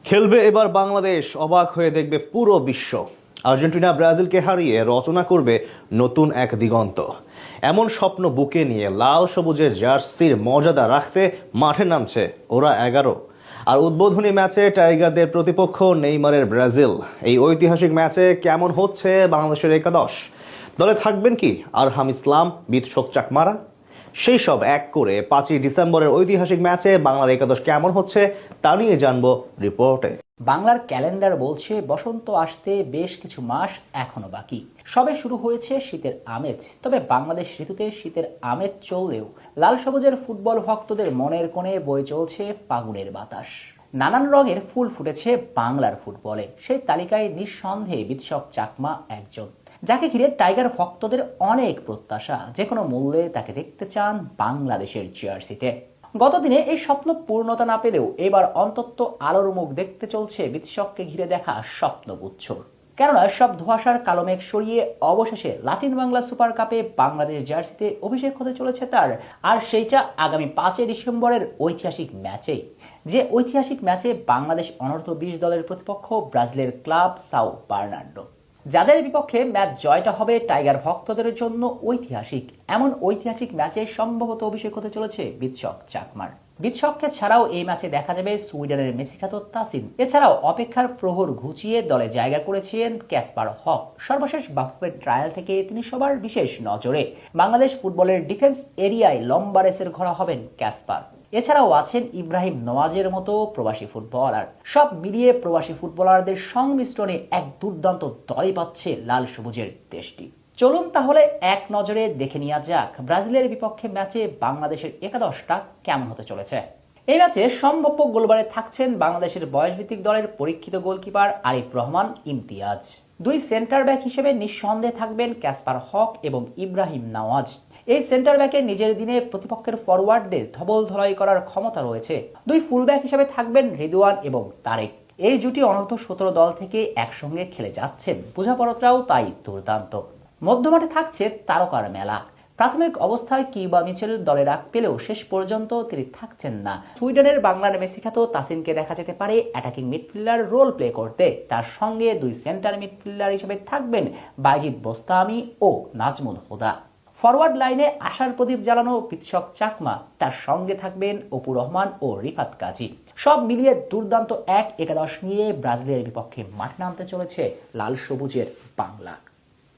খেলবে এবার বাংলাদেশ, অবাক হয়ে দেখবে পুরো বিশ্ব। আর্জেন্টিনা ব্রাজিলকে হারিয়ে রচনা করবে নতুন এক দিগন্ত। এমন স্বপ্ন বুকে নিয়ে লাল সবুজের জার্সির মর্যাদা রাখতে মাঠে নামছে ওরা 11। আর উদ্বোধনী ম্যাচে টাইগারদের প্রতিপক্ষ নেইমারের ব্রাজিল। এই ঐতিহাসিক ম্যাচে কেমন হচ্ছে বাংলাদেশের একাদশ? দলে থাকবেন কি আরহাম ইসলাম, বিৎশোক চাকমারা? সেই সব এক করে 5ই ডিসেম্বরের ঐতিহাসিক ম্যাচে বাংলার একাদশ কেমন হচ্ছে তা নিয়ে জানবো রিপোর্টে। বাংলার ক্যালেন্ডার বলছে বসন্ত আসতে বেশ কিছু মাস এখনো বাকি। সবে শুরু হয়েছে শীতের আমেজ। তবে বাংলাদেশ ঋতুতে শীতের আমেজ চললেও লাল সবুজের ফুটবল ভক্তদের মনের কোণে বয়ে চলছে ফাগুনের বাতাস। নানান রঙের ফুল ফুটেছে বাংলার ফুটবলে। সেই তালিকায় নিঃসন্দেহে বিৎশোক চাকমা একজন, যাকে ঘিরে টাইগার ভক্তদের অনেক প্রত্যাশা। যে কোনো মূল্যে তাকে দেখতে চান বাংলাদেশের জার্সিতে। গতদিনে এই স্বপ্ন পূর্ণতা না পেলেও এবার অন্তত আলোর মুখ দেখতে চলছে বিৎশোককে ঘিরে দেখা স্বপ্নগুচ্ছ। কেননা সব ধোঁয়াশার কালো মেঘ সরিয়ে অবশেষে লাতিন বাংলা সুপার কাপে বাংলাদেশ জার্সিতে অভিষেক হতে চলেছে তার। আর সেইটা আগামী 5 ডিসেম্বরের ঐতিহাসিক ম্যাচেই, যে ঐতিহাসিক ম্যাচে বাংলাদেশ অনূর্ধ্ব 20 দলের প্রতিপক্ষ ব্রাজিলের ক্লাব সাও বার্নার্ডো, যাদের বিপক্ষে ম্যাচ জয়টা হবে টাইগার ভক্তদের জন্য ঐতিহাসিক। এমন ঐতিহাসিক ম্যাচে সম্ভবত অভিষেক হতে চলেছে বিৎশোক চাকমার। বিৎশোককে ছাড়াও এই ম্যাচে দেখা যাবে সুইডেনের মেসিখ্যাত তাসিন। এছাড়াও অপেক্ষার প্রহর ঘুচিয়ে দলে জায়গা করেছিলেন ক্যাসপার হক। সর্বশেষ বাফুফের ট্রায়াল থেকে তিনি সবার বিশেষ নজরে। বাংলাদেশ ফুটবলের ডিফেন্স এরিয়ায় লম্বা রেসের ঘোড়া হবেন ক্যাসপার। এছাড়াও আছেন ইব্রাহিম নওয়াজের মতো প্রবাসী ফুটবলার। সব মিলিয়ে প্রবাসী ফুটবলারদের সংমিশ্রণে এক দুর্দান্ত দলই পাচ্ছে লাল সবুজের দেশটি। চলুন তাহলে এক নজরে দেখে নেওয়া যাক ব্রাজিলের বিপক্ষে ম্যাচে বাংলাদেশের একাদশটা কেমন হতে চলেছে। এই ম্যাচে সম্ভাব্য গোলবারে থাকছেন বাংলাদেশের বয়সভিত্তিক দলের পরীক্ষিত গোলকিপার আরিফ রহমান ইমতিয়াজ। দুই সেন্টার ব্যাক হিসেবে নিঃসন্দেহে থাকবেন ক্যাসপার হক এবং ইব্রাহিম নওয়াজ। এই সেন্টার ব্যাকের নিজের দিনে প্রতিপক্ষের ফরওয়ার্ডদের ধবল ধলাই করার ক্ষমতা রয়েছে। দুই ফুল ব্যাক হিসেবে থাকবেন রিদওয়ান এবং তারেক। এই জুটি অনূর্ধ্ব 17 দল থেকে একসঙ্গে খেলে যাচ্ছেন, বোঝাপড়াটাও তাই দুর্দান্ত। মধ্যমাঠে থাকছে তারকার মেলা। প্রাথমিক অবস্থায় কিউবা মিচেল দলে ডাক পেলেও শেষ পর্যন্ত তিনি থাকছেন না। সুইডেনের বাংলার মেসিখ্যাত তাসিনকে দেখা যেতে পারে অ্যাটাকিং মিডফিল্ডার রোল প্লে করতে। তার সঙ্গে দুই সেন্টার মিডফিল্ডার হিসেবে থাকবেন বাইজিদ বোস্তামি ও নাজমুল হুদা। ফরওয়ার্ড লাইনে আশার প্রদীপ জ্বালানো বিৎশোক চাকমা, তার সঙ্গে থাকবেন অপু রহমান ও রিফাত কাজী। সব মিলিয়ে দুর্দান্ত এক একাদশ নিয়ে ব্রাজিলের বিপক্ষে মাঠে নামতে চলেছে লাল সবুজের বাংলা।